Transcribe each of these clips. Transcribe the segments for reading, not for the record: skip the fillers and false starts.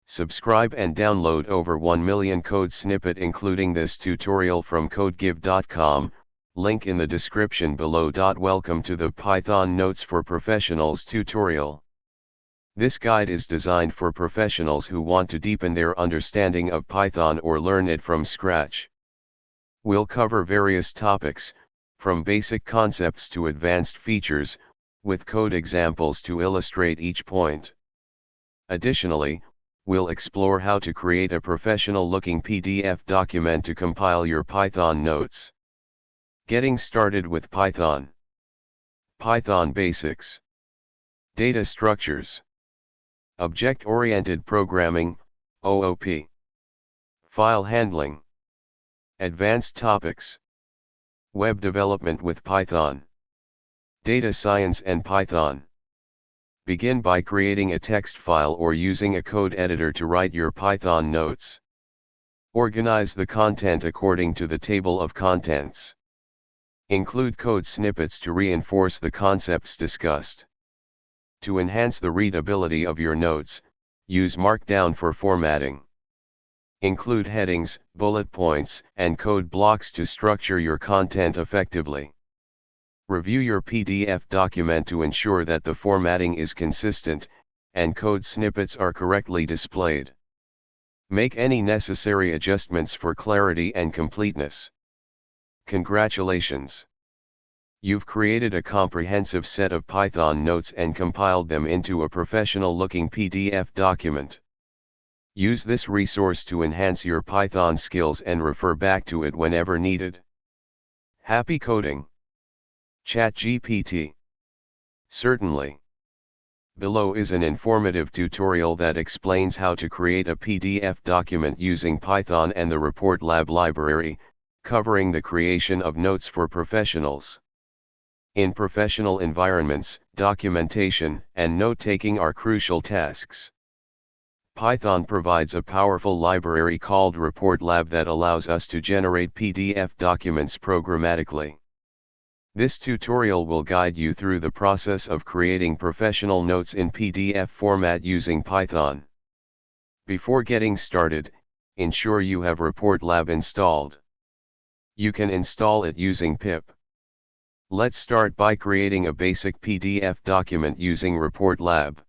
Subscribe and download over 1 million code snippet including this tutorial from codegive.com, link in the description below. Welcome to the Python Notes for Professionals tutorial. This guide is designed for professionals who want to deepen their understanding of Python or learn it from scratch. We'll cover various topics, from basic concepts to advanced features, with code examples to illustrate each point. Additionally, we'll explore how to create a professional-looking PDF document to compile your Python notes. Getting started with Python. Python Basics. Data Structures. Object-Oriented Programming, OOP. File Handling. Advanced Topics. Web Development with Python. Data Science and Python. Begin by creating a text file or using a code editor to write your Python notes. Organize the content according to the table of contents. Include code snippets to reinforce the concepts discussed. To enhance the readability of your notes, use Markdown for formatting. Include headings, bullet points, and code blocks to structure your content effectively. Review your PDF document to ensure that the formatting is consistent, and code snippets are correctly displayed. Make any necessary adjustments for clarity and completeness. Congratulations! You've created a comprehensive set of Python notes and compiled them into a professional-looking PDF document. Use this resource to enhance your Python skills and refer back to it whenever needed. Happy coding! ChatGPT. Certainly. Below is an informative tutorial that explains how to create a PDF document using Python and the Report Lab library, covering the creation of notes for professionals. In professional environments, documentation and note-taking are crucial tasks. Python provides a powerful library called Report Lab that allows us to generate PDF documents programmatically. This tutorial will guide you through the process of creating professional notes in PDF format using Python. Before getting started, ensure you have Report Lab installed. You can install it using pip. Let's start by creating a basic PDF document using Report Lab.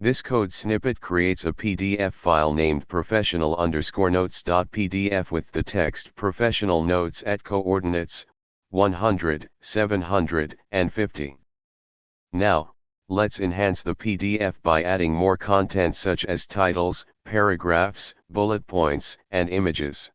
This code snippet creates a PDF file named professional_notes.pdf with the text professional notes at coordinates 100, 750. Now, let's enhance the PDF by adding more content such as titles, paragraphs, bullet points, and images.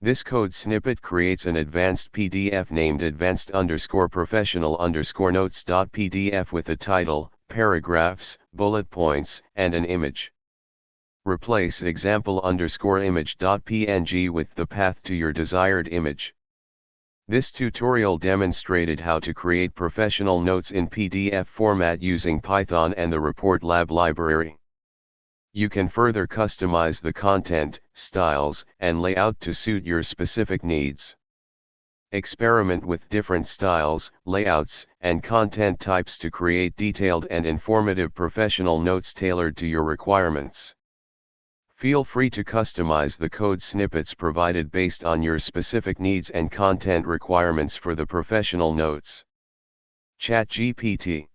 This code snippet creates an advanced PDF named advanced_professional_notes.pdf with a title, paragraphs, bullet points, and an image. Replace example_image.png with the path to your desired image. This tutorial demonstrated how to create professional notes in PDF format using Python and the Report Lab library. You can further customize the content, styles, and layout to suit your specific needs. Experiment with different styles, layouts, and content types to create detailed and informative professional notes tailored to your requirements. Feel free to customize the code snippets provided based on your specific needs and content requirements for the professional notes. ChatGPT.